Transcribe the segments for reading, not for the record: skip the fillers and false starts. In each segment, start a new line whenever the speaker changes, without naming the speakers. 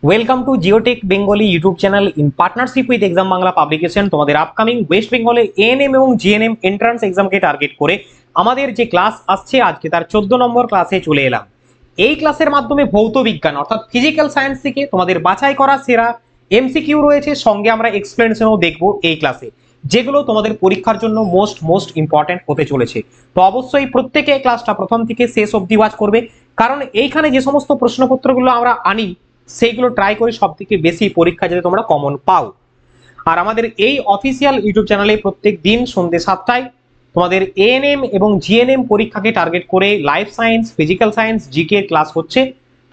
Welcome to Geotech Bengali YouTube channel in partnership with exam Bangla publication. তোমাদের upcoming West বেঙ্গলে ANM এবং GNM entrance এক্সামকে target করে আমাদের যে ক্লাস আসছে আজকে তার 14 নম্বর ক্লাসে চলে এলাম। এই ক্লাসের মাধ্যমে ভৌত বিজ্ঞান অর্থাৎ ফিজিক্যাল সায়েন্স থেকে তোমাদের বাছাই করা সেরা এমসিকিউ রয়েছে, সঙ্গে আমরা এক্সপ্লেনেশনও দেখবো এই ক্লাসে, যেগুলো তোমাদের পরীক্ষার জন্য মোস্ট ইম্পর্টেন্ট হতে চলেছে। তো অবশ্যই প্রত্যেকে ক্লাসটা প্রথম থেকে শেষ অবধি ওয়াচ করবে, কারণ এইখানে যে সমস্ত প্রশ্নপত্রগুলো আমরা আনি সেইগুলো ট্রাই করি সব থেকে বেশি পরীক্ষা যাতে তোমরা কমন পাও। আর আমাদের এই অফিসিয়াল ইউটিউব চ্যানেলে প্রত্যেক দিন সন্ধ্যে 7টায় তোমাদের এএনএম এবং জিএনএম পরীক্ষাকে টার্গেট করে life science, physical science, GK class হচ্ছে।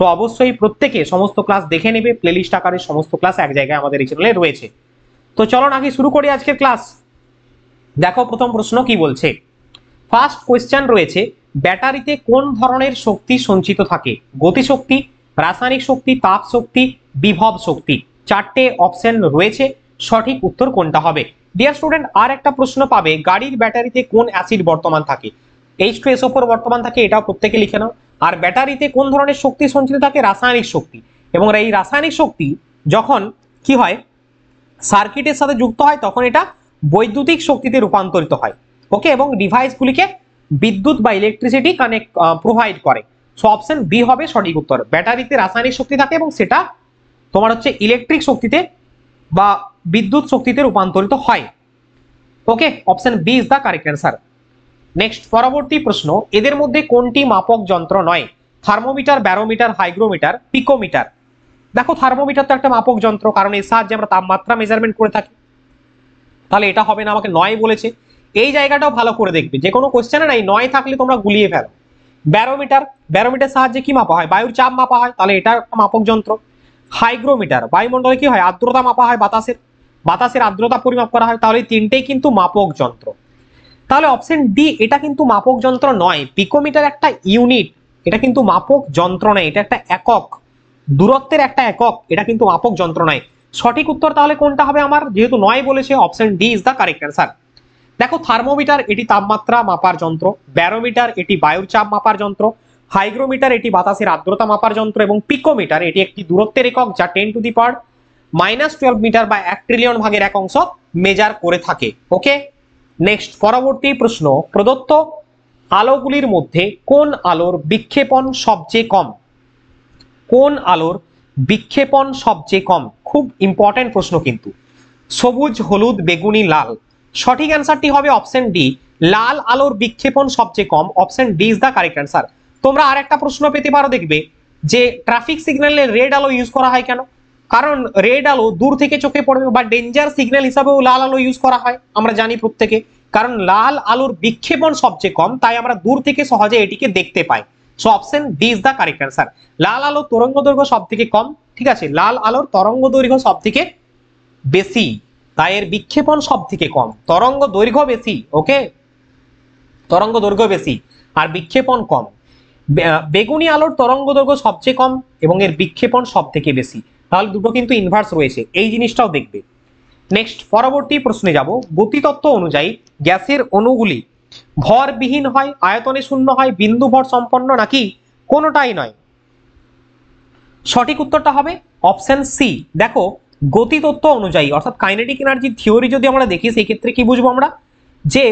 তো অবশ্যই প্রত্যেকে সমস্ত ক্লাস দেখে নেবে, প্লেলিস্ট আকারে সমস্ত ক্লাস এক জায়গায় আমাদের এই চ্যানেলে রয়েছে। তো চলো নাকি শুরু করি আজকের ক্লাস। দেখো প্রথম প্রশ্ন কি বলছে। ফার্স্ট কোয়েশ্চেন রয়েছে, ব্যাটারিতে কোন ধরনের শক্তি সঞ্চিত থাকে? গতিশক্তি, রাসায়নিক শক্তি, তাপ শক্তি, বিভব শক্তি। চারটে অপশন রয়েছে, সঠিক উত্তর কোনটা হবে? ডিয়ার স্টুডেন্ট, আর একটা প্রশ্ন পাবে, গাড়ির ব্যাটারিতে কোন অ্যাসিড বর্তমান থাকে? H2SO4 বর্তমান থাকে, এটাও প্রত্যেকে লিখে নাও। আর ব্যাটারিতে কোন ধরনের শক্তি সঞ্চিত থাকে? রাসায়নিক শক্তি। এবং এই রাসায়নিক শক্তি যখন কি হয়, সার্কিটের সাথে যুক্ত হয় তখন এটা বৈদ্যুতিক শক্তিতে রূপান্তরিত হয়। ওকে, এবং ডিভাইসগুলিকে বিদ্যুৎ বা ইলেকট্রিসিটি কানেক্ট প্রোভাইড করে। সো অপশন বি হবে সঠিক উত্তর। ব্যাটারিতে রাসায়নিক শক্তি থাকে এবং সেটা তোমার হচ্ছে ইলেকট্রিক শক্তিতে বা বিদ্যুৎ শক্তিতে রূপান্তরিত হয়। Okay, option B is the correct answer. Next পরবর্তী প্রশ্ন, এদের মধ্যে কোনটি মাপক যন্ত্র নয়? Thermometer, barometer, hygrometer, picometer. দেখো থার্মোমিটার তো একটা মাপক যন্ত্র, কারণ এর সাহায্যে আমরা তাপমাত্রা মেজারমেন্ট করে থাকি, তাহলে এটা হবে না, আমাকে নয় বলেছে। এই জায়গাটাও ভালো করে দেখবে, যে কোনো কোশ্চেনে নাই নয় থাকলে তোমরা গুলিয়ে ফেলো। ব্যারোমিটার, ব্যারোমিটার সাহায্যে কি মাপা হয়? বায়ুর চাপ মাপা হয়, তাহলে এটা একটা মাপক যন্ত্র। হাইগ্রোমিটার, বায়ুমণ্ডলে কি হয়? আর্দ্রতা মাপা হয়, বাতাসের আর্দ্রতা পরিমাপ করা হয়, তাহলে তিনটেই কিন্তু মাপক যন্ত্র। তাহলে অপশন ডি এটা কিন্তু মাপক যন্ত্র নয়। পিকোমিটার একটা ইউনিট, এটা কিন্তু মাপক যন্ত্র নয়, এটা একটা একক, দূরত্বের একটা একক, এটা কিন্তু মাপক যন্ত্র নয়। সঠিক উত্তর তাহলে কোনটা হবে আমার? যেহেতু নয় বলেছে, option D is the correct answer. দেখো থার্মোমিটার এটি তাপমাত্রা মাপার যন্ত্র, ব্যারোমিটার এটি বায়ুর চাপ মাপার যন্ত্র, হাইগ্রোমিটার এটি বাতাসের আর্দ্রতা মাপার যন্ত্র, এবং পিকোমিটার এটি একটি দূরত্বের একক যা 10⁻⁻12 মিটার বা 1 ট্রিলিয়ন ভাগের এক অংশ মেজার করে থাকে। ওকে, নেক্সট পরবর্তী প্রশ্ন, প্রদত্ত আলোগুলির মধ্যে কোন আলোর বিক্ষেপণ সবচেয়ে কম? কোন আলোর বিক্ষেপণ সবচেয়ে কম? খুব ইম্পর্টেন্ট প্রশ্ন কিন্তু। সবুজ, হলুদ, বেগুনি, লাল। সঠিক অ্যান্সারটি হবে অপশন ডি, লাল আলোর বিক্ষেপণ সবচেয়ে কম। Option D is the correct answer. তোমরা আর একটা প্রশ্ন পেতে পারো, দেখবে যে ট্রাফিক সিগন্যালে রেড আলো ইউজ করা হয় কেন? কারণ রেড আলো দূর থেকে চোখে পড়বে, বা ডেঞ্জার সিগন্যাল হিসাবেও লাল আলো ইউজ করা হয়, আমরা জানি প্রত্যেকে। কারণ লাল আলোর বিক্ষেপণ সবচেয়ে কম, তাই আমরা দূর থেকে সহজে এটিকে দেখতে পাই। So option D is the correct answer. লাল আলোর তরঙ্গ দৈর্ঘ্য সব থেকে কম, ঠিক আছে, লাল আলোর তরঙ্গ দৈর্ঘ্য সব থেকে বেশি, তাই এর বিক্ষেপণ সব থেকে কম। তরঙ্গ দৈর্ঘ্য বেশি, ওকে, তরঙ্গ দৈর্ঘ্য বেশি আর বিক্ষেপণ কম। বেগুনি আলোর তরঙ্গ দৈর্ঘ্য সবচেয়ে কম এবং এর বিক্ষেপণ সব থেকে বেশি, তাহলে দুটো কিন্তু ইনভার্স রয়েছে, এই জিনিসটাও দেখবে। নেক্সট পরবর্তী প্রশ্নে যাব। গতিতত্ত্ব অনুযায়ী গ্যাসের অণুগুলি ভরবিহীন হয়, আয়তনে শূন্য হয়, বিন্দু ভর সম্পন্ন, নাকি কোনোটাই নয়? সঠিক উত্তরটা হবে অপশন সি। দেখো গতিতত্ত্ব অনুযায়ী অর্থাৎ কাইনেটিক এনার্জি থিওরি যদি আমরা দেখি, সেই ক্ষেত্রে কি বুঝবো আমরা, যে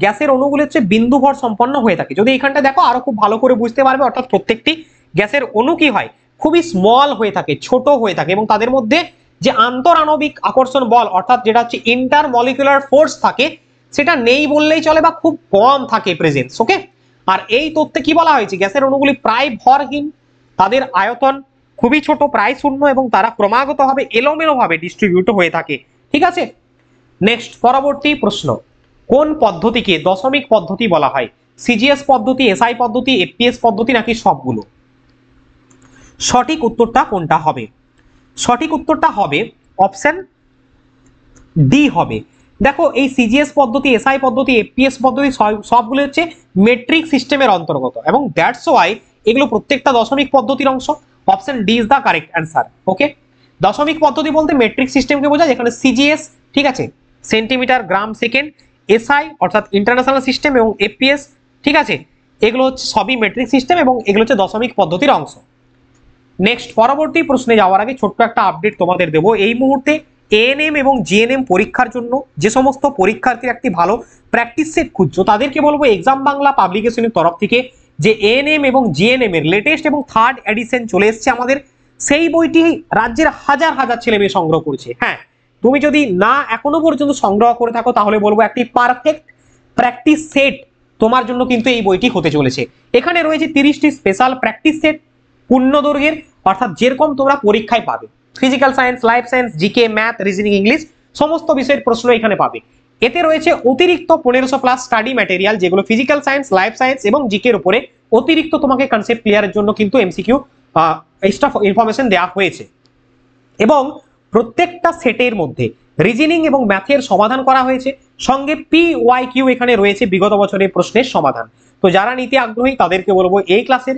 গ্যাসের অণুগুলো হচ্ছে বিন্দু ভর সম্পন্ন হয়ে থাকে। যদি এখানটা দেখো আরো খুব ভালো করে বুঝতে পারবে, অর্থাৎ প্রত্যেকটি গ্যাসের অণু কি হয়, খুবই স্মল হয়ে থাকে, ছোট হয়ে থাকে, এবং তাদের মধ্যে যে আন্তরাণবিক আকর্ষণ বল অর্থাৎ যেটা হচ্ছে ইন্টার মলিকুলার ফোর্স থাকে, সেটা নেই বললেই চলে বা খুব কম থাকে প্রেজেন্স। ওকে, আর এই তথ্যে কি বলা হয়েছে, গ্যাসের অণুগুলি প্রায় ভরহীন, তাদের আয়তন খুবই ছোট, প্রায় শূন্য, এবং তারা ক্রমাগত ভাবে এলোমেলো ভাবে ডিস্ট্রিবিউট হয়ে থাকে। ঠিক আছে, নেক্সট পরবর্তী প্রশ্ন, কোন পদ্ধতিকে দশমিক পদ্ধতি বলা হয়? সিজিএস পদ্ধতি, এসআই পদ্ধতি, এফপিএস পদ্ধতি, নাকি সবগুলো? সঠিক উত্তরটা কোনটা হবে? সঠিক উত্তরটা হবে অপশন ডি হবে। দেখো এই সিজিএস পদ্ধতি, এসআই পদ্ধতি, এফপিএস পদ্ধতি সবগুলো হচ্ছে মেট্রিক সিস্টেমের অন্তর্গত, এবং দ্যাটস ওয়াই এগুলো প্রত্যেকটা দশমিক পদ্ধতির অংশ। Option D is the correct answer. Okay, দশমিক পদ্ধতি বলতে মেট্রিক সিস্টেমকে বোঝায়, যেখানে সিজিএস, ঠিক আছে, সেন্টিমিটার, গ্রাম, সেকেন্ড, এসআই অর্থাৎ ইন্টারন্যাশনাল সিস্টেম, এবং এফপিএস, ঠিক আছে, এগুলো হচ্ছে সবই মেট্রিক সিস্টেম এবং এগুলো হচ্ছে দশমিক পদ্ধতির অংশ। নেক্সট পরবর্তী প্রশ্নে যাওয়ার আগে ছোট্ট একটা আপডেট তোমাদের দেবো। এই মুহূর্তে এএনএম এবং জিএনএম পরীক্ষার জন্য যে সমস্ত পরীক্ষার্থীর একটি ভালো প্র্যাকটিস সেট খুঁজছো তাদেরকে বলবো এক্সাম বাংলা পাবলিকেশনের তরফ থেকে যে এএনএম এবং জিএনএম এর লেটেস্ট এবং থার্ড এডিশন চলে এসেছে আমাদের, সেই বইটি রাজ্যের হাজার হাজার ছেলে মেয়ে সংগ্রহ করছে। হ্যাঁ, তুমি যদি না এখনো পর্যন্ত সংগ্রহ করে থাকো তাহলে বলবো একটি পারফেক্ট প্র্যাকটিস সেট তোমার জন্য কিন্তু এই বইটি হতে চলেছে। এখানে রয়েছে 30টি স্পেশাল প্র্যাকটিস সেট পূর্ণ দৈর্ঘ্যের, অর্থাৎ যেরকম তোমরা পরীক্ষায় পাবে, physical science, life science, GK, math, reasoning, English সমস্ত বিষয়ের প্রশ্ন এখানে পাবে। এতে রয়েছে অতিরিক্ত 1500 প্লাস স্টাডি ম্যাটেরিয়াল, যেগুলো ফিজিক্যাল সায়েন্স, লাইফ সায়েন্স এবং জিকে এর উপরে অতিরিক্ত তোমাকে কনসেপ্ট ক্লিয়ারের জন্য কিন্তু এমসিকিউ এক্সট্রা ইনফরমেশন দেওয়া হয়েছে। এবং প্রত্যেকটা সেটের মধ্যে রিজনিং এবং ম্যাথের সমাধান করা হয়েছে, সঙ্গে PYQ এখানে রয়েছে বিগত বছরের প্রশ্নের সমাধান। তো যারা নিতে আগ্রহী তাদেরকে বলবো এই ক্লাসের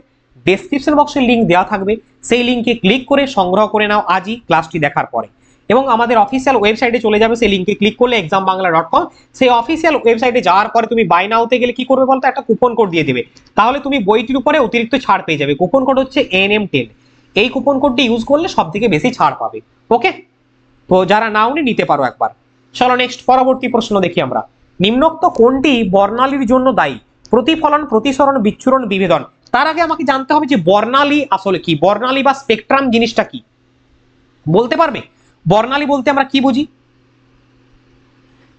ডেসক্রিপশন বক্সে লিঙ্ক দেওয়া থাকবে, সেই লিঙ্কে ক্লিক করে সংগ্রহ করে নাও আজই ক্লাসটি দেখার পরে। এবং আমাদের অফিসিয়াল ওয়েবসাইটে চলে যাবে, সেই লিঙ্কে ক্লিক করলে exambangla.com, সেই অফিসিয়াল ওয়েবসাইটে যাওয়ার পরে তুমি বাই নাওতে গেলে কি করবে বলতো, একটা কুপন কোড দিয়ে দেবে, তাহলে তুমি বইটির উপরে অতিরিক্ত ছাড় পেয়ে যাবে। কুপন কোড হচ্ছে ANM10, এই কুপন কোডটি ইউজ করলে সব থেকে বেশি ছাড় পাবে। ওকে, তো যারা নাওনি নিতে পারো একবার। চলো নেক্সট পরবর্তী প্রশ্ন দেখি আমরা। নিম্নোক্ত কোনটি বর্ণালীর জন্য দায়ী? প্রতিফলন, প্রতিসরণ, বিচ্ছুরণ, বিভেদন। তার আগে আমাকে জানতে হবে যে বর্ণালী আসলে কি, বর্ণালী বা স্পেকট্রাম জিনিসটা কি বলতে পারবে? বর্ণালী বলতে আমরা কি বুঝি?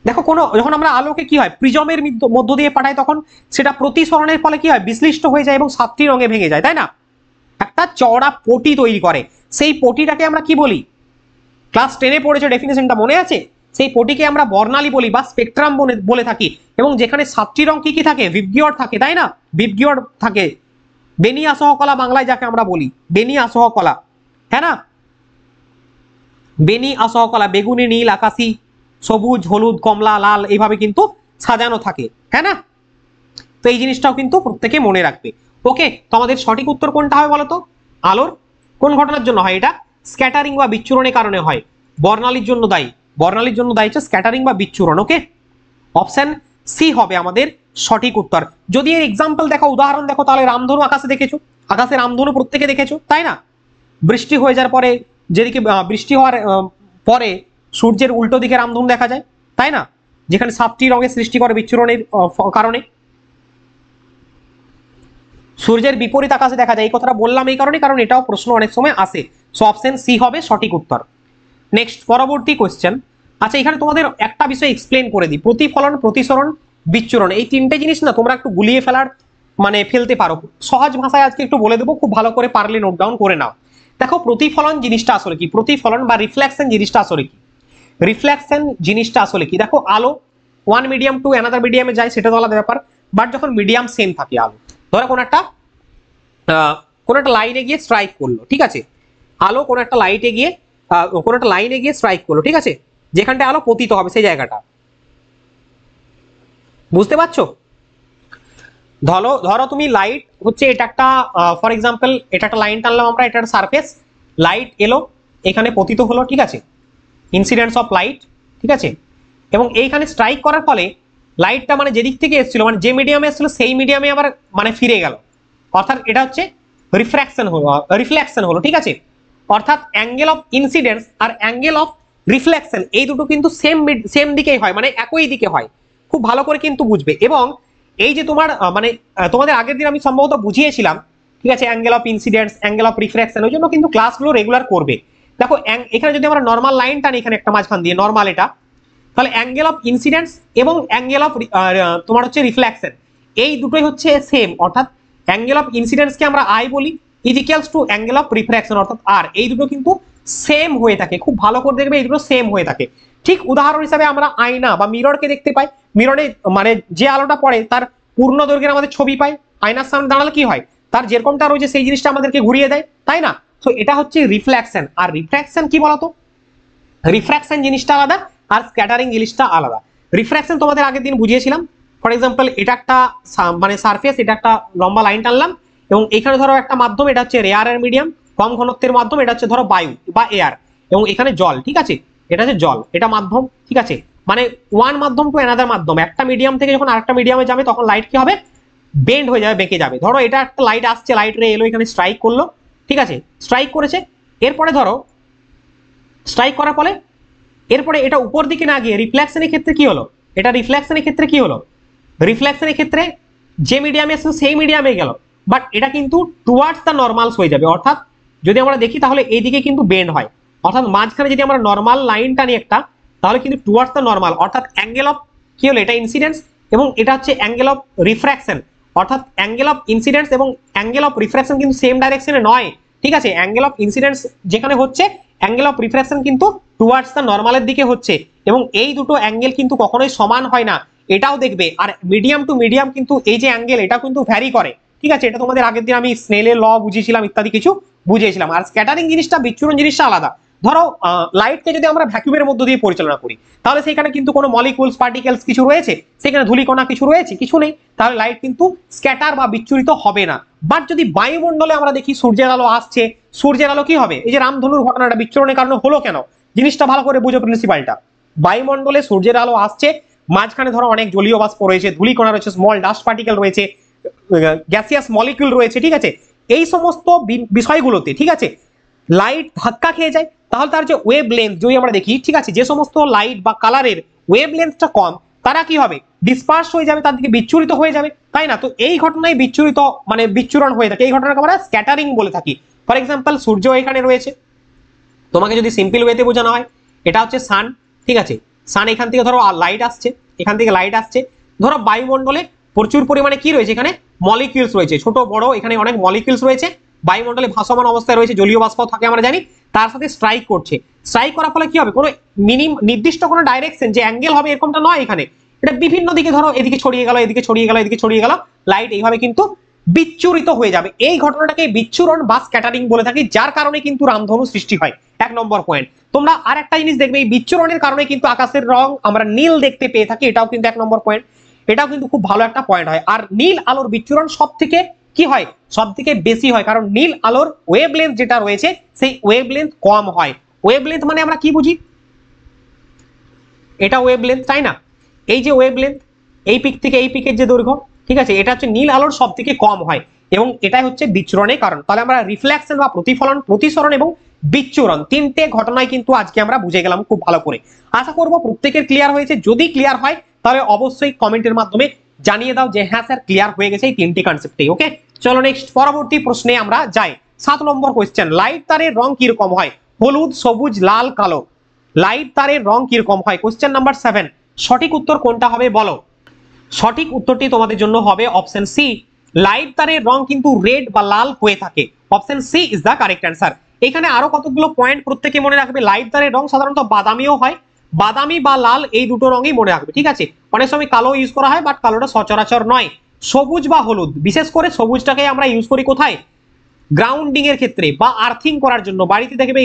দেখো, যখন আমরা আলোকে কি হয় প্রিজমের মধ্য দিয়ে পাঠাই, তখন সেটা প্রতিসরণের ফলে কি হয় বিশ্লিষ্ট হয়ে যায় এবং 7টি রঙে ভেঙে যায়, তাই না? একটা চওড়া পটি তৈরি করে, সেই পটিটাকে আমরা কি বলি? ক্লাস 10-এ পড়েছে, ডেফিনেশনটা মনে আছে? সেই পটিকে আমরা বর্ণালী বলি বা স্পেকট্রাম বলে থাকি। এবং যেখানে 7টি রং কি কি থাকে? বিবগিয়র থাকে, তাই না? বিবগিয়র থাকে, বেনি আসহ কলা বাংলায় যাকে আমরা বলি, বেনি আসহ কলা, হ্যাঁ না? বেনি আসহ কলা, বেগুনি, নীল, আকাশি, সবুজ, হলুদ, কমলা, লাল, এইভাবে কিন্তু সাজানো থাকে, হ্যাঁ না? তো এই জিনিসটাও কিন্তু প্রত্যেকে মনে রাখবে। ওকে, তো আমাদের সঠিক উত্তর কোনটা হবে বলতো? আলোর কোন ঘটনার জন্য হয় এটা? স্ক্যাটারিং বা বিচ্ছুরণের কারণে হয়। বর্ণালীর জন্য দায়ী, বর্ণালীর জন্য দায়ী হচ্ছে স্ক্যাটারিং বা বিচ্ছুরণ। ওকে, অপশন সি হবে আমাদের সঠিক উত্তর। যদি এর এক্সাম্পল দেখো, উদাহরণ দেখো, তাহলে রামধনু আকাশে দেখেছো, আকাশে রামধনু প্রত্যেকে দেখেছো, তাই না? বৃষ্টি হয়ে যাওয়ার পরে, যেদিকে বৃষ্টি হওয়ার পরে সূর্যের উল্টো দিকে রামধনু দেখা যায়, তাই না? যেখানে 7টি রঙের সৃষ্টি করে বিচ্ছুরণের কারণে। সূর্যের বিপরীত আকাশে দেখা যায়, এই কথাটা বললাম এই কারণে, কারণ এটাও প্রশ্ন অনেক সময় আসে। সো অপশন সি হবে সঠিক উত্তর। নেক্সট পরবর্তী কোশ্চেন। আচ্ছা, এখানে তোমাদের একটা বিষয় এক্সপ্লেন করে দিই। প্রতিফলন, প্রতিসরণ, বিচ্ছুরণ, এই তিনটে জিনিস না তোমরা একটু গুলিয়ে ফেলতে পারো। সহজ ভাষায় আজকে একটু বলে দেবো, খুব ভালো করে পারলে নোট ডাউন করে নাও। দেখো, প্রতিফলন জিনিসটা আসলে কি? প্রতিফলন বা রিফ্লেকশন জিনিসটা আসলে কি? রিফ্লেকশন জিনিসটা আসলে কি? দেখো, আলো ওয়ান মিডিয়াম টু অ্যানাদার মিডিয়ামে যায়, সেটা তো আলাদা ব্যাপার। বাট যখন মিডিয়াম সেম থাকে, আলো ধরো কোন একটা লাইনে গিয়ে স্ট্রাইক করলো, ঠিক আছে? আলো কোন একটা লাইনে গিয়ে স্ট্রাইক করলো, ঠিক আছে? যেখানটা আলো পতিত হবে সেই জায়গাটা, বুঝতে পারছো? ধরো তুমি লাইট হচ্ছে এটা একটা, ফর এক্সাম্পল এটা একটা লাইন টানলাম আমরা, এটা একটা সারফেস, লাইট এলো এখানে পতিত হলো, ঠিক আছে? ইনসিডেন্স অফ লাইট, ঠিক আছে? এবং এইখানে স্ট্রাইক করার ফলে লাইটটা মানে যেদিক থেকে এসেছিল, মানে যে মিডিয়ামে এসেছিল সেই মিডিয়ামে আবার মানে ফিরে গেল, অর্থাৎ এটা হচ্ছে রিফ্লেকশন হলো, ঠিক আছে? অর্থাৎ অ্যাঙ্গেল অফ ইনসিডেন্স আর অ্যাঙ্গেল অফ রিফ্লেকশন এই দুটো কিন্তু সেম দিকেই হয়, মানে একই দিকে হয়। খুব ভালো করে কিন্তু বুঝবে। এবং এই যে তোমার তোমাদের আগের দিন আমি সম্ভবত বুঝিয়েছিলাম, ঠিক আছে, angle of incidence, angle of reflection, ওই জন্য কিন্তু ক্লাসগুলো রেগুলার করবে। দেখো, এখানে যদি আমরা নর্মাল লাইন টানি এখানে একটা মাঝখান দিয়ে, নর্মাল এটা, তাহলে অ্যাঙ্গেল অফ ইনসিডেন্স এবং অ্যাঙ্গেল অফ তোমার হচ্ছে রিফ্লেকশন, এই দুটোই হচ্ছে সেম। অর্থাৎ অ্যাঙ্গেল অফ ইনসিডেন্সকে আমরা আই বলি, is equals to angle of reflection অর্থাৎ আর। এই দুটো কিন্তু সেম হয়ে থাকে, খুব ভালো করে দেখবে, এই দুটো সেম হয়ে থাকে। ঠিক উদাহরণ হিসাবে আমরা আয়না বা মিররকে দেখতে পাই, মিররে মানে যে আলোটা পড়ে তার পূর্ণ দৈর্ঘ্যের আমাদের ছবি পাই। আয়নার সামনে দাঁড়ালে কি হয়, তার যেরকমটা রয়েছে সেই জিনিসটা আমাদেরকে ঘুরিয়ে দেয়, তাই না? তো এটা হচ্ছে রিফ্লেকশন। আর রিফ্র্যাকশন কি বলতো? রিফ্র্যাকশন জিনিসটা আলাদা আর স্ক্যাটারিং জিনিসটা আলাদা। রিফ্র্যাকশন তোমাদের আগের দিন বুঝিয়েছিলাম। ফর এক্সাম্পল এটা একটা সারফেস, এটা একটা লম্বা লাইন টানলাম, এবং এখানে ধরো একটা মাধ্যম, এটা হচ্ছে রেয়ার মিডিয়াম, কম ঘনত্বের মাধ্যম, এটা হচ্ছে ধরো বায়ু বা এয়ার, এবং এখানে জল, ঠিক আছে? এটা হচ্ছে জল, এটা মাধ্যম, ঠিক আছে? মানে ওয়ান মাধ্যম টু অ্যানাদার মাধ্যম, একটা মিডিয়াম থেকে যখন আরেকটা মিডিয়ামে যাবে তখন লাইট কি হবে? বেন্ড হয়ে যাবে, বেঁকে যাবে। ধরো এটা একটা লাইট আসছে, লাইট রে এলো, এখানে স্ট্রাইক করলো, ঠিক আছে, স্ট্রাইক করেছে। এরপরে ধরো স্ট্রাইক করার ফলে এরপরে এটা উপর দিকে না গিয়ে রিফ্লেকশনের ক্ষেত্রে কি হলো, এটা রিফ্লেকশনের ক্ষেত্রে কি হলো, রিফ্লেকশনের ক্ষেত্রে যে মিডিয়ামে আসছে সেই মিডিয়ামে গেল, বাট এটা কিন্তু টুয়ার্ডস দ্য নর্মালস হয়ে যাবে। অর্থাৎ যদি আমরা দেখি তাহলে এইদিকে কিন্তু বেন্ড হয়, অর্থাৎ মাঝখানে যদি আমরা নর্মাল লাইন টানি একটা, তাহলে কিন্তু টুয়ার্ডস দ্য নর্মাল, অর্থাৎ অ্যাঙ্গেল অফ কি হলো, এটা ইনসিডেন্স এবং এটা হচ্ছে অ্যাঙ্গেল অফ রিফ্র্যাকশন, অর্থাৎ অ্যাঙ্গেল অফ ইনসিডেন্স এবং অ্যাঙ্গেল অফ রিফ্র্যাকশন কিন্তু সেম ডাইরেকশনে নয়। ঠিক আছে, অ্যাঙ্গেল অফ ইনসিডেন্স যেখানে হচ্ছে, অ্যাঙ্গেল অফ রিফ্র্যাকশন কিন্তু টুয়ার্ডস দ্য নর্মালের দিকে হচ্ছে, এবং এই দুটো অ্যাঙ্গেল কিন্তু কখনোই সমান হয় না, এটাও দেখবে। আর মিডিয়াম টু মিডিয়াম কিন্তু এই যে অ্যাঙ্গেল এটা কিন্তু ভ্যারি করে। ঠিক আছে, এটা তোমাদের আগের দিন আমি স্নেলের ল বুঝিয়েছিলাম, ইত্যাদি কিছু বুঝিয়েছিলাম। আর স্ক্যাটারিং জিনিসটা, বিচ্ছুরণ জিনিসটা আলাদা। ধরো লাইটকে যদি আমরা ভ্যাকুয়ামের মধ্য দিয়ে পরিচালনা করি, তাহলে সেখানে কিন্তু কোনো মলিকুলস পার্টিকেলস কিছু রয়েছে, সেখানে ধূলিকণা কিছু রয়েছে, কিছু নেই, তাহলে লাইট কিন্তু স্ক্যাটার বা বিচ্ছুরিত হবে না। বাট যদি বায়ুমণ্ডলে আমরা দেখি সূর্যের আলো আসছে, সূর্যের আলো কি হবে, এই যে রামধনুর ঘটনাটা বিচ্ছুরণের কারণে হলো কেন, জিনিসটা ভালো করে বুঝো প্রিন্সিপালটা। বায়ুমণ্ডলে সূর্যের আলো আসছে, মাঝখানে ধরো অনেক জলীয় বাষ্প রয়েছে, ধূলিকণা রয়েছে, স্মল ডাস্ট পার্টিকেল রয়েছে, গ্যাসিয়াস মলিকিউল রয়েছে। ঠিক আছে, এই সমস্ত বিষয়গুলোতে ঠিক আছে লাইট ধাক্কা খেয়ে যায়, তাহলে তার যে ওয়েভ লেন্থ যদি আমরা দেখি, ঠিক আছে, যে সমস্ত লাইট বা কালারের ওয়েভ লেন্থটা কম, তারা কি হবে, ডিসপার্স হয়ে যাবে, তার দিকে বিচ্ছুরিত হয়ে যাবে, তাই না? তো এই ঘটনায় বিচ্ছুরিত মানে বিচ্ছুরণ হয়ে থাকে, এই ঘটনাকে আমরা স্ক্যাটারিং বলে থাকি। ফর এক্সাম্পল, সূর্য এখানে রয়েছে, তোমাকে যদি সিম্পল ওয়েতে বোঝানো হয়, এটা হচ্ছে সান। ঠিক আছে, সান এখান থেকে ধরো লাইট আসছে, এখান থেকে লাইট আসছে, ধরো বায়ুমণ্ডলে প্রচুর পরিমাণে কি রয়েছে, এখানে মলিকিউলস রয়েছে, ছোট বড় এখানে অনেক মলিকিউলস রয়েছে, বায়ুমণ্ডলে ভাসমান অবস্থায় রয়েছে, জলীয় বাষ্প থাকে আমরা জানি, তার সাথে স্ট্রাইক করছে। স্ট্রাইক করার ফলে কি হবে, কোনো নির্দিষ্ট কোনো ডাইরেকশন যে অ্যাঙ্গেল হবে এরকমটা নয়, এখানে এটা বিভিন্ন দিকে, ধরো এদিকে ছড়িয়ে গেল, এদিকে ছড়িয়ে গেল, এদিকে ছড়িয়ে গেল, লাইট এইভাবে কিন্তু বিচ্ছুরিত হয়ে যাবে। এই ঘটনাটাকে বিচ্ছুরণ বা স্ক্যাটারিং বলে থাকি, যার কারণে কিন্তু রামধনু সৃষ্টি হয়। 1 নম্বর পয়েন্ট। তোমরা আর একটা জিনিস দেখবে, এই বিচ্ছুরণের কারণে কিন্তু আকাশের রং আমরা নীল দেখতে পেয়ে থাকি, এটাও কিন্তু 1 নম্বর পয়েন্ট। এটাও কিন্তু খুব ভালো একটা পয়েন্ট হয়। আর নীল আলোর বিচ্ছুরণ সব থেকে কি হয়, সব থেকে বেশি হয়, কারণ নীল আলোর ওয়েভ লেন্থ যেটা রয়েছে সেই ওয়েভ লেন্থ কম হয়। ওয়েভ লেন্থ মানে আমরা কি বুঝি, এটা ওয়েভ লেন্থ, তাই না? এই যে ওয়েভ লেন্থ, এই পিক থেকে এই পিকের যে দৈর্ঘ্য, ঠিক আছে, এটা হচ্ছে নীল আলোর সব থেকে কম হয়, এবং এটাই হচ্ছে বিচ্ছুরণের কারণ। তাহলে আমরা রিফ্লেকশন বা প্রতিফলন, প্রতিসরণ এবং বিচ্ছুরণ তিনটে ঘটনায় কিন্তু আজকে আমরা বুঝে গেলাম খুব ভালো করে। আশা করবো প্রত্যেকের ক্লিয়ার হয়েছে। যদি ক্লিয়ার হয় তাহলে অবশ্যই কমেন্টের মাধ্যমে জানিয়ে দাও যে হ্যাঁ স্যার ক্লিয়ার হয়ে গেছে এই তিনটি কনসেপ্টে। ওকে, চলো নেক্সট পরবর্তী প্রশ্নে আমরা যাই। 7 নম্বর কোয়েশ্চেন, লাইট তারের রং কিরকম হয়, হলুদ, সবুজ, লাল, কালো। লাইট তারের রং কিরকম হয়, কোয়েশ্চেন নাম্বার 7। সঠিক উত্তর কোনটা হবে বলো? সঠিক উত্তরটি তোমাদের জন্য হবে অপশন সি, লাইট তারের রং কিন্তু রেড বা লাল হয়ে থাকে। Option C is the correct answer. এখানে আরো কতগুলো পয়েন্ট প্রত্যেকে মনে রাখবে। লাইট তারের রং সাধারণত বাদামিও হয়, বাদামি বা লাল এই দুটো রঙই মনে রাখবে। ঠিক আছে, অনেক সময় কালো ইউজ করা হয়, বাট কালোটা সচরাচর নয়। সবুজ বা হলুদ, বিশেষ করে সবুজটাকে আমরা ইউজ করি কোথায়, গ্রাউন্ডিং এর ক্ষেত্রে বা আর্থিং করার জন্য। বাড়িতে দেখবে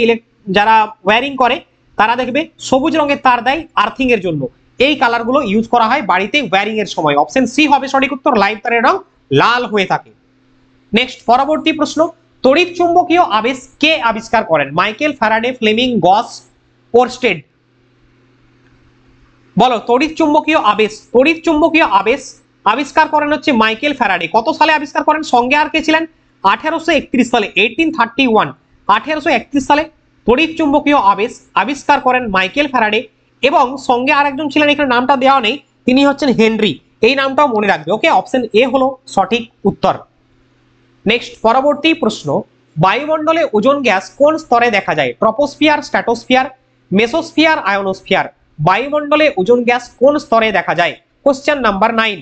যারা ওয়্যারিং করে তারা দেখবে সবুজ রঙের তার দেয় আর্থিং এর জন্য। এই কালারগুলো ইউজ করা হয় বাড়িতে ওয়্যারিং এর সময়। অপশন সি হবে সঠিক উত্তর, লাইট তারের রং লাল হয়ে থাকে। নেক্সট পরবর্তী প্রশ্ন, তড়িৎ চুম্বকীয় আবেশ কে আবিষ্কার করেন, মাইকেল ফ্যারাডে, ফ্লেমিং, গস, ওরস্টেড। বলো, তড়িৎ চুম্বকীয় আবেশ, তড়িৎ চুম্বকীয় আবেশ আবিষ্কার করেন হচ্ছে মাইকেল ফ্যারাডে। কত সালে আবিষ্কার করেন? সঙ্গে আর কে ছিলেন? 1831 সালে, 1831, 1831 সালে তড়িৎ চুম্বকীয় আবেশ আবিষ্কার করেন মাইকেল ফ্যারাডে। এবং সঙ্গে আরেকজন ছিলেন, এখানে নামটা দেওয়া নেই, তিনি হচ্ছেন হেনরি। এই নামটাও মনে রাখবে। ওকে, অপশন এ হলো সঠিক উত্তর। নেক্সট পরবর্তী প্রশ্ন, বায়ুমণ্ডলে ওজোন গ্যাস কোন স্তরে দেখা যায়, ট্রপোস্ফিয়ার, স্ট্র্যাটোস্ফিয়ার, মেসোস্ফিয়ার, আয়োনোস্ফিয়ার। বায়ুমণ্ডলে ওজোন গ্যাস কোন স্তরে দেখা যায়, কোশ্চেন নাম্বার 9।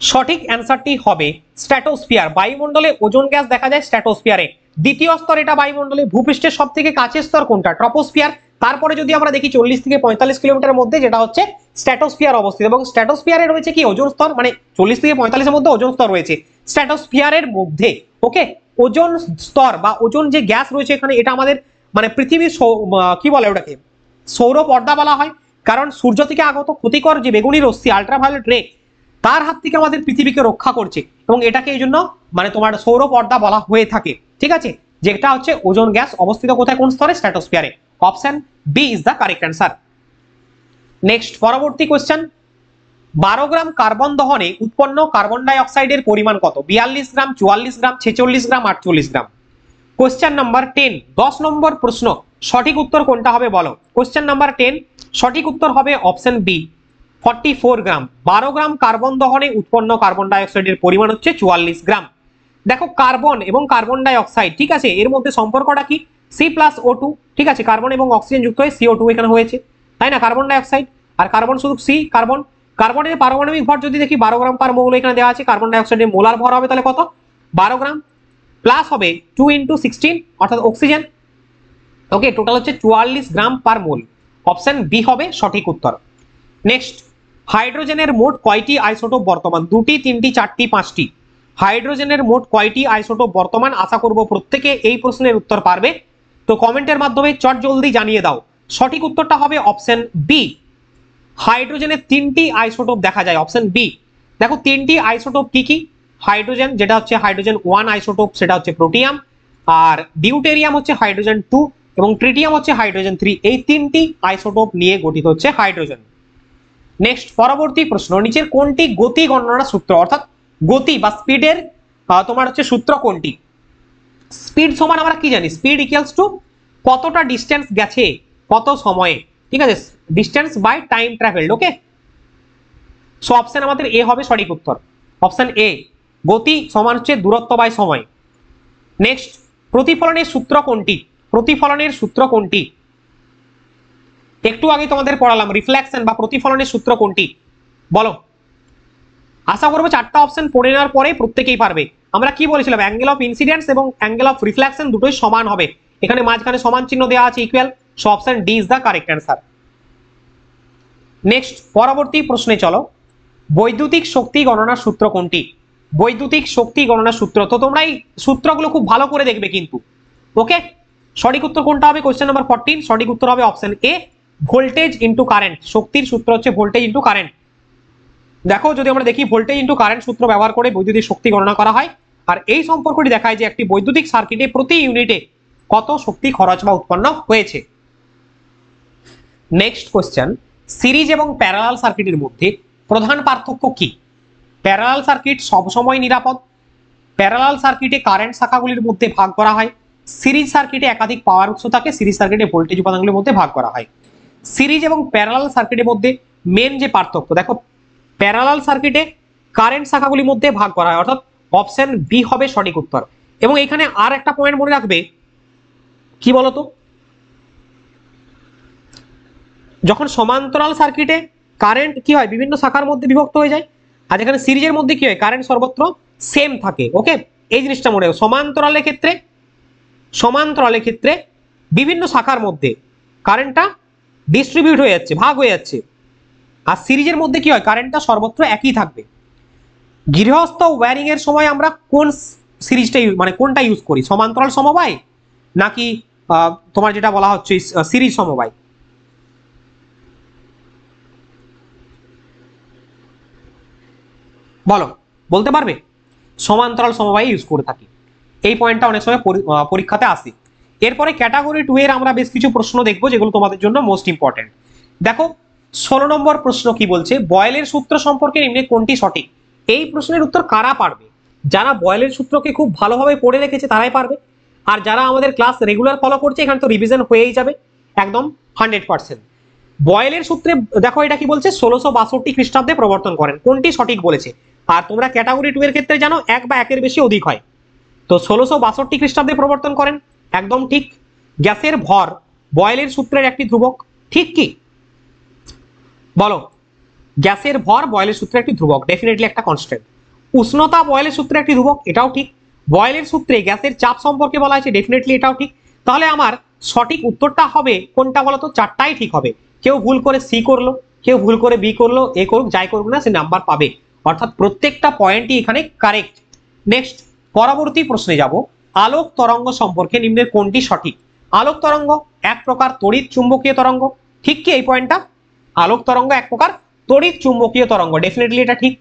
সঠিক অ্যান্সারটি হবে স্ট্র্যাটোস্ফিয়ার। বায়ুমণ্ডলে ওজোন গ্যাস দেখা যায় স্ট্র্যাটোস্ফিয়ারে। দ্বিতীয় স্তর এটা বায়ুমণ্ডলে। ভূপৃষ্ঠের সব থেকে কাছের স্তর কোনটা, ট্রপোস্ফিয়ার। তারপরে যদি আমরা দেখি 40 থেকে 45 কিলোমিটারের মধ্যে যেটা হচ্ছে স্ট্র্যাটোস্ফিয়ার অবস্থিত, এবং স্ট্র্যাটোস্ফিয়ারে রয়েছে কি ওজোন স্তর, মানে 40 থেকে 45 এর মধ্যে ওজোন স্তর রয়েছে স্ট্র্যাটোস্ফিয়ারের মধ্যে। ওকে, ওজোন স্তর বা ওজোন যে গ্যাস রয়েছে এখানে, এটা আমাদের মানে পৃথিবীর কি বলে ওটাকে, সৌর পর্দা বলা হয়। কারণ সূর্য থেকে আগত ক্ষতিকর যে বেগুনি রশ্মি, আল্ট্রাভায়োলেট রে, তার হাত থেকে আমাদের পৃথিবীকে রক্ষা করছে, এবং এটাকে এই জন্য মানে তোমার সৌর পর্দা বলা হয়ে থাকে। ঠিক আছে, যেটা হচ্ছে ওজোন গ্যাস অবস্থিত কোথায়, কোন স্তরে, স্ট্র্যাটোস্ফিয়ারে। Option B is the correct answer. Next পরবর্তী কোশ্চেন, 12 গ্রাম কার্বন দহনে উৎপন্ন কার্বন ডাই অক্সাইডের পরিমাণ কত? 42 গ্রাম, 44 গ্রাম, 46 গ্রাম, 48 গ্রাম। কোশ্চেন নাম্বার 10, 10 নম্বর প্রশ্ন, সঠিক উত্তর কোনটা হবে বলো? কোশ্চেন নাম্বার 10, সঠিক উত্তর হবে অপশন বি, 44 গ্রাম। 12 গ্রাম কার্বন দহনে উৎপন্ন কার্বন ডাই অক্সাইডের পরিমাণ হচ্ছে 44 গ্রাম। দেখো কার্বন এবং কার্বন ডাই অক্সাইড, ঠিক আছে, এর মধ্যে সম্পর্কটা কি? C+O2, ঠিক আছে, কার্বন এবং অক্সিজেন যুক্ত হয়ে CO2 এখানে হয়েছে, তাই না? কার্বন ডাই অক্সাইড আর কার্বন শুধু সি, কার্বন। কার্বনের পারমাণবিক ভর যদি দেখি 12 গ্রাম পার মোল এখানে দেওয়া আছে। কার্বন ডাই অক্সাইডের মোলার ভর হবে তাহলে কত? 12 গ্রাম, প্লাস হবে 2 × 16 অর্থাৎ অক্সিজেন। ওকে, টোটাল হচ্ছে 44 গ্রাম পার মোল। অপশন বি হবে সঠিক উত্তর। নেক্সট, হাইড্রোজেনের মোট কয়টি আইসোটোপ বর্তমান? 2টি, 3টি, 4টি, 5টি। হাইড্রোজেনের মোট কয়টি আইসোটোপ বর্তমান? আশা করব প্রত্যেকে এই প্রশ্নের উত্তর পারবে, তো কমেন্টের মাধ্যমে চট জলদি জানিয়ে দাও। সঠিক উত্তরটা হবে অপশন বি, হাইড্রোজেনের 3টি আইসোটোপ দেখা যায়, অপশন বি। দেখো 3টি আইসোটোপ কি কি? হাইড্রোজেন, যেটা হচ্ছে হাইড্রোজেন 1 আইসোটোপ, সেটা হচ্ছে প্রোটিয়াম, আর ডিউটেরিয়াম হচ্ছে হাইড্রোজেন 2 এবং ট্রিটিয়াম হচ্ছে হাইড্রোজেন 3। এই 3টি আইসোটোপ নিয়ে গঠিত হচ্ছে হাইড্রোজেন। নেক্সট, পরবর্তী প্রশ্ন, নিচের কোনটি গতি গণনার সূত্র, অর্থাৎ গতি বা স্পিডের তোমার হচ্ছে সূত্র কোনটি? স্পিড সমান আমরা কি জানি? স্পিড ইকুয়ালস টু কতটা ডিসটেন্স গেছে কত সময়ে, ঠিক আছে, distance by time travelled. Okay, so option আমাদের এ হবে সঠিক উত্তর, অপশন এ, গতি সমান হচ্ছে দূরত্ব বাই সময়। নেক্সট, প্রতিফলনের সূত্র কোনটি? প্রতিফলনের সূত্র কোনটি? একটু আগে তোমাদের পড়ালাম, রিফ্লেকশন বা প্রতিফলনের সূত্র কোনটি বলো? আশা করবো 4টা অপশন পড়ে নেওয়ার পরে প্রত্যেকেই পারবে। আমরা কি বলেছিলাম? অ্যাঙ্গেল অফ ইনসিডেন্স এবং অ্যাঙ্গেল অফ রিফ্লেকশন দুটোই সমান হবে, এখানে মাঝখানে সমান চিহ্ন দেওয়া আছে, equal. So option D is the correct answer. Next, পরবর্তী প্রশ্নে চলো, বৈদ্যুতিক শক্তি গণনার সূত্র কোনটি? বৈদ্যুতিক শক্তি গণনার সূত্র, তো তোমরা এই সূত্রগুলো খুব ভালো করে দেখবে কিন্তু। ওকে, সঠিক উত্তর কোনটা হবে? কোশ্চেন নাম্বার 14, সঠিক উত্তর হবে option A, voltage into current. শক্তির সূত্র হচ্ছে ভোল্টেজ ইনটু কারেন্ট। দেখো যদি আমরা দেখি ভোল্টেজ ইনটু কারেন্ট সূত্র ব্যবহার করে বৈদ্যুতিক শক্তি গণনা করা হয়, আর এই সম্পর্কটি দেখায় যে একটি বৈদ্যুতিক সার্কিটে প্রতি ইউনিটে কত শক্তি খরচ বা উৎপন্ন হয়েছে। নেক্সট কোশ্চেন, সিরিজ এবং প্যারালাল সার্কিটের মধ্যে প্রধান পার্থক্য কি? প্যারালাল সার্কিট সবসময় নিরাপদ, প্যারালাল সার্কিটে কারেন্ট শাখাগুলির মধ্যে ভাগ করা হয়, সিরিজ সার্কিটে একাধিক পাওয়ার উৎস থাকে, সিরিজ সার্কিটে ভোল্টেজ উপাদানগুলির মধ্যে ভাগ করা হয়। সিরিজ এবং প্যারালাল সার্কিটের মধ্যে মেন যে পার্থক্য, দেখো প্যারালাল সার্কিটে কারেন্ট শাখাগুলির মধ্যে ভাগ করা হয়, অর্থাৎ অপশন বি হবে সঠিক উত্তর। এবং এখানে আর একটা পয়েন্ট মনে রাখবে, কি বলতো, যখন সমান্তরাল সার্কিটে কারেন্ট কি হয়, বিভিন্ন শাখার মধ্যে বিভক্ত হয়ে যায়, আর যেখানে সিরিজের মধ্যে কি হয়, কারেন্ট সর্বত্র সেম থাকে। ওকে, এই জিনিসটা মনে রাখো, সমান্তরালের ক্ষেত্রে বিভিন্ন শাখার মধ্যে কারেন্টটা ডিস্ট্রিবিউট হয়ে যাচ্ছে, ভাগ হয়ে যাচ্ছে, আর সিরিজের মধ্যে কি হয়, কারেন্টটা সর্বত্র একই থাকবে। গৃহস্থ ওয়্যারিং এর সময় আমরা কোন সিরিজটা মানে কোনটা ইউজ করি? সমান্তরাল সমবায় নাকি তোমার যেটা বলা হচ্ছে সিরিজ সমবায়? বলো, বলতে পারবে? সমান্তরাল সমবায় ইউজ করে থাকি, এই পয়েন্টটা অনেক সময় পরীক্ষাতে আসে। এরপরে ক্যাটাগরি 2 এর আমরা বেশ কিছু প্রশ্ন দেখবো যেগুলো তোমাদের জন্য মোস্ট ইম্পর্টেন্ট। দেখো 16 নম্বর প্রশ্ন কি বলছে, বয়েলের সূত্র সম্পর্কে নিম্নে কোনটি সঠিক? এই প্রশ্নের উত্তর কারা পারবে? যারা বয়েলের সূত্রকে খুব ভালোভাবে পড়ে রেখেছে তারাই পারবে, আর যারা আমাদের ক্লাস রেগুলার ফলো করছে এখানে তো রিভিশন হয়েই যাবে একদম 100%। বয়েলের সূত্রে দেখো এটা কি বলছে, 1662 খ্রিস্টাব্দে প্রবর্তন করেন, কোনটি সঠিক বলেছে? আর তোমরা ক্যাটাগরি 2 এর ক্ষেত্রে জানো 1 বা 1 এর বেশি অধিক হয়, তো 1662 খ্রিস্টাব্দে প্রবর্তন করেন, একদম ঠিক। গ্যাসের ভর বয়েলের সূত্রের একটি ধ্রুবক, ঠিক কি বলো? গ্যাসের ভর বয়েলের সূত্রে একটি ধ্রুবক, ডেফিনেটলি একটা কনস্ট্যান্ট। উষ্ণতা বয়েলের সূত্রে একটি ধ্রুবক, এটাও ঠিক। বয়েলের সূত্রে গ্যাসের চাপ সম্পর্কে বলা হয়েছে, ডেফিনেটলি এটাও ঠিক। তাহলে আমার সঠিক উত্তরটা হবে কোনটা বলো তো? 4টাই ঠিক হবে। কেউ ভুল করে সি করলো, কেউ ভুল করে বি করলো, এ করুক যাই করুক না, সে নাম্বার পাবে, অর্থাৎ প্রত্যেকটা পয়েন্টই এখানে কারেক্ট। নেক্সট, পরবর্তী প্রশ্নে যাব, আলোক তরঙ্গ সম্পর্কে নিম্নের কোনটি সঠিক? আলোক তরঙ্গ এক প্রকার তড়িৎ চুম্বকীয় তরঙ্গ, ঠিক কি এই পয়েন্টটা? আলোক তরঙ্গ এক প্রকার তড়িৎ চুম্বকীয় তরঙ্গ, ডেফিনেটলি এটা ঠিক।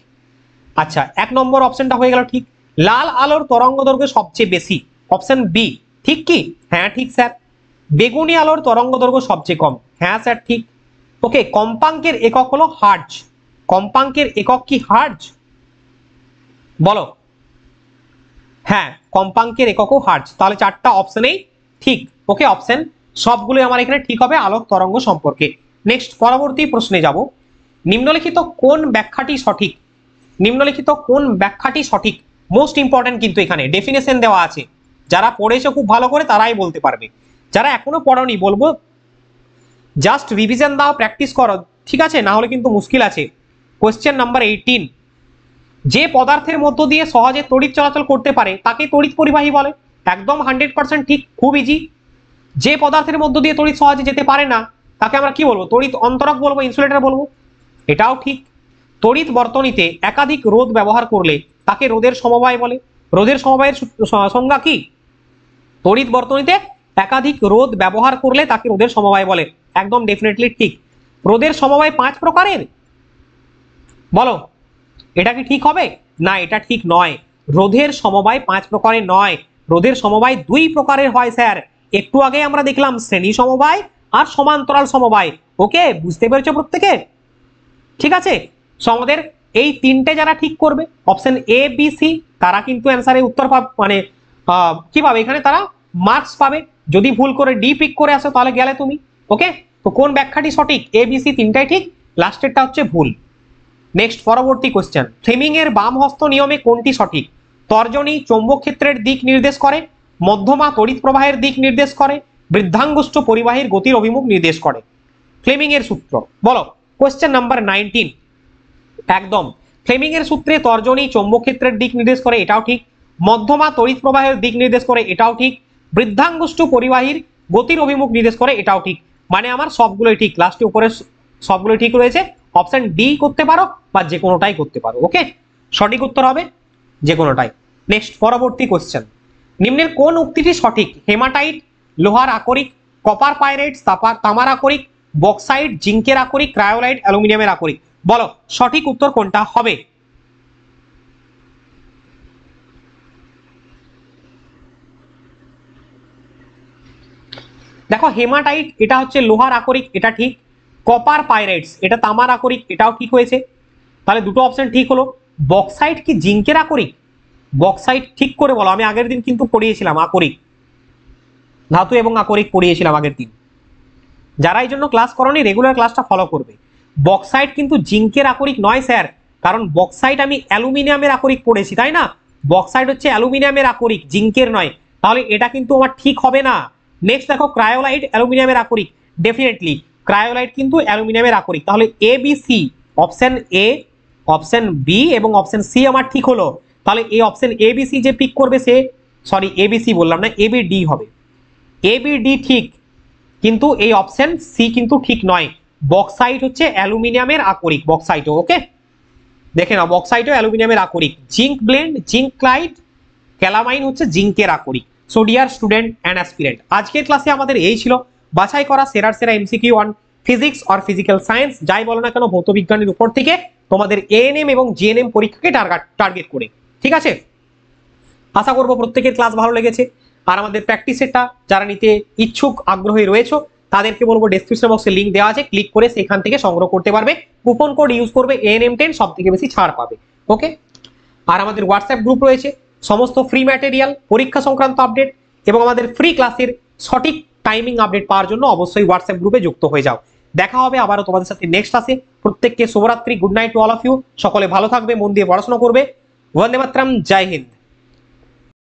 আচ্ছা, 1 নম্বর অপশনটা হয়ে গেল ঠিক। লাল আলোর তরঙ্গ দৈর্ঘ্য সবচেয়ে বেশি, অপশন বি, ঠিক কি? হ্যাঁ ঠিক স্যার। বেগুনি আলোর তরঙ্গ দৈর্ঘ্য সবচেয়ে কম, হ্যাঁ স্যার ঠিক। ওকে, কম্পাঙ্কের একক হলো হার্জ, কম্পাঙ্কের একক কি হার্জ? বলো। হ্যাঁ, কম্পাঙ্কের এককও হার্জ। তাহলে চারটা অপশনেই ঠিক। ওকে, অপশন সবগুলো আমার এখানে ঠিক হবে আলোক তরঙ্গ সম্পর্কে। নেক্সট পরবর্তী প্রশ্নে যাব। নিম্নলিখিত কোন ব্যাখ্যাটি সঠিক? নিম্নলিখিত কোন ব্যাখ্যাটি সঠিক? মোস্ট ইম্পর্টেন্ট, কিন্তু এখানে ডেফিনেশন দেওয়া আছে। যারা পড়েছো খুব ভালো করে তারাই বলতে পারবে, যারা এখনো পড়োনি বলবো জাস্ট রিভিশন দাও, প্র্যাকটিস করো, ঠিক আছে? না হলে কিন্তু মুশকিল আছে। কোয়েশ্চেন নাম্বার 18, যে পদার্থের মধ্য দিয়ে সহজে তড়িৎ চলাচল করতে পারে তাকে তড়িৎ পরিবাহী বলে। একদম 100% ঠিক, খুব ইজি। যে পদার্থের মধ্য দিয়ে তড়িৎ সহজে যেতে পারে না তাকে আমরা কি বলবো? তড়িৎ অন্তরক বলবো, ইনসুলেটর বলবো। এটাও ঠিক। তড়িৎ বর্তনীতে একাধিক রোধ ব্যবহার করলে তাকে রোধের সমবায় বলে। রোধের সমবায়ের সংজ্ঞা কি? তড়িৎ বর্তনীতে একাধিক রোধ ব্যবহার করলে তাকে রোধের সমবায় বলে। একদম ডেফিনেটলি ঠিক। রোধের সমবায় 5 প্রকারের, বলো এটা কি ঠিক হবে? না, এটা ঠিক নয়। রোধের সমবায় 5 প্রকারের নয়, রোধের সমবায় 2 প্রকারের হয় স্যার। একটু আগে আমরা দেখলাম শ্রেণী সমবায় আর সমান্তরাল সমবায়। ওকে, বুঝতে পেরেছো প্রত্যেকে? ঠিক আছে, আমাদের এই তিনটে যারা ঠিক করবে অপশন এ বি সি, তারা কিন্তু অ্যান্সারে উত্তর পাবে, মানে কি পাবে এখানে? তারা মার্কস পাবে। যদি ভুল করে ডি পিক করে আসো তাহলে গেলে তুমি। ওকে, তো কোন ব্যাখ্যাটি সঠিক? এ বি সি তিনটাই ঠিক, লাস্টেরটা হচ্ছে ভুল। নেক্সট পরবর্তী কোশ্চেন, ফ্লেমিং এর বাম হস্ত নিয়মে কোনটি সঠিক? তর্জনী চৌম্বক ক্ষেত্রের দিক নির্দেশ করে, মধ্যমা তড়িৎ প্রবাহের দিক নির্দেশ করে, বৃদ্ধাঙ্গুষ্ঠ পরিবাহীর গতির অভিমুখ নির্দেশ করে। ফ্লেমিং এর সূত্র বলো। কোশ্চেন নাম্বার 19, একদম ফ্লেমিং এর সূত্রে তর্জনী চৌম্বক ক্ষেত্রের দিক নির্দেশ করে, এটাও ঠিক। মধ্যমা তড়িৎ প্রবাহের দিক নির্দেশ করে, এটাও ঠিক। বৃদ্ধাঙ্গুষ্ঠ পরিবাহীর গতির অভিমুখ নির্দেশ করে, এটাও ঠিক। মানে আমার সবগুলোই ঠিক, লাস্টে উপরে সবগুলোই ঠিক রয়েছে। অপশন ডি করতে পারো বা যে কোনোটাই করতে পারো। ওকে, সঠিক উত্তর হবে যে কোনোটাই। নেক্সট পরবর্তী কোশ্চেন, নিম্নের কোন উক্তিটি সঠিক? হেমাটাইট লোহার আকরিক, কপার পাইরাইট তামার আকরিক, বক্সাইট জিঙ্কের আকরিক, ক্রায়োলাইট অ্যালুমিনিয়ামের আকরিক। বলো সঠিক উত্তর কোনটা হবে? দেখো, হেমাটাইট এটা হচ্ছে লোহার আকরিক, এটা ঠিক। কপার পাইরাইটস এটা তামার আকরিক, এটাও ঠিক হয়েছে। তাহলে দুটো অপশন ঠিক হলো। বক্সাইট কি জিঙ্কের আকরিক? বক্সাইট ঠিক করে বলো। আমি আগের দিন কিন্তু পড়িয়েছিলাম আকরিক, ধাতু এবং আকরিক পড়িয়েছিলাম আগের দিন। যারা এই জন্য ক্লাস করনি রেগুলার ক্লাসটা ফলো করবে। বক্সাইট কিন্তু জিঙ্কের আকরিক নয় স্যার, কারণ বক্সাইট আমি অ্যালুমিনিয়ামের আকরিক পড়েছি, তাই না? বক্সাইট হচ্ছে অ্যালুমিনিয়ামের আকরিক, জিঙ্কের নয়। তাহলে এটা কিন্তু আমার ঠিক হবে না। নেক্সট দেখো, ক্রায়োলাইট অ্যালুমিনিয়ামের আকরিক, ডেফিনেটলি ক্রায়োলাইট কিন্তু অ্যালুমিনিয়ামের আকরিক। তাহলে A B C, option A, option B এবং অপশন সি আমার ঠিক হলো। তাহলে এই অপশন এ বি সি যে পিক করবে সে, সরি এ বি সি বললাম না, এ বি ডি হবে। এ বি ডি ঠিক, কিন্তু এই অপশন সি কিন্তু ঠিক নয়। বক্সাইট হচ্ছে অ্যালুমিনিয়ামের আকরিক, বক্সাইট। ওকে, দেখে নাও, বক্সাইট অ্যালুমিনিয়ামের আকরিক। জিঙ্ক ব্লেন্ড, জিঙ্ক ক্লাইড, ক্যালামাইন হচ্ছে জিঙ্কের আকরিক। So dear student and aspirant, আজকের ক্লাসে আমাদের এই ছিল বাছাই করা সেরা এমসিকিউ অন ফিজিক্স আর ফিজিক্যাল সায়েন্স, যাই বলো না কেন ভৌতবিজ্ঞানের উপর থেকে তোমাদের এএনএম এবং জিএনএম পরীক্ষাকে টার্গেট করে। ঠিক আছে, আশা করবো প্রত্যেকের ক্লাস ভালো লেগেছে। আর আমাদের প্র্যাকটিস সেটটা যারা নিতে ইচ্ছুক আগ্রহী রয়েছে তাদেরকে বলবো ডেসক্রিপশন বক্সে লিঙ্ক দেওয়া আছে, ক্লিক করে সেখান থেকে সংগ্রহ করতে পারবে। কুপন কোড ইউজ করবে ANM10, সব থেকে বেশি ছাড় পাবে। ওকে, আর আমাদের হোয়াটসঅ্যাপ গ্রুপ রয়েছে, সমস্ত ফ্রি ম্যাটেরিয়াল, পরীক্ষা সংক্রান্ত আপডেট এবং আমাদের ফ্রি ক্লাসের সঠিক টাইমিং আপডেট পাওয়ার জন্য অবশ্যই হোয়াটসঅ্যাপ গ্রুপে যুক্ত হয়ে যাও। দেখা হবে আবারও তোমাদের সাথে নেক্সট ক্লাসে। প্রত্যেককে শুভরাত্রি, good night to all of you. সকলে ভালো থাকবে, মন দিয়ে পড়াশোনা করবে। বন্দে মাতরম, জয় হিন্দ।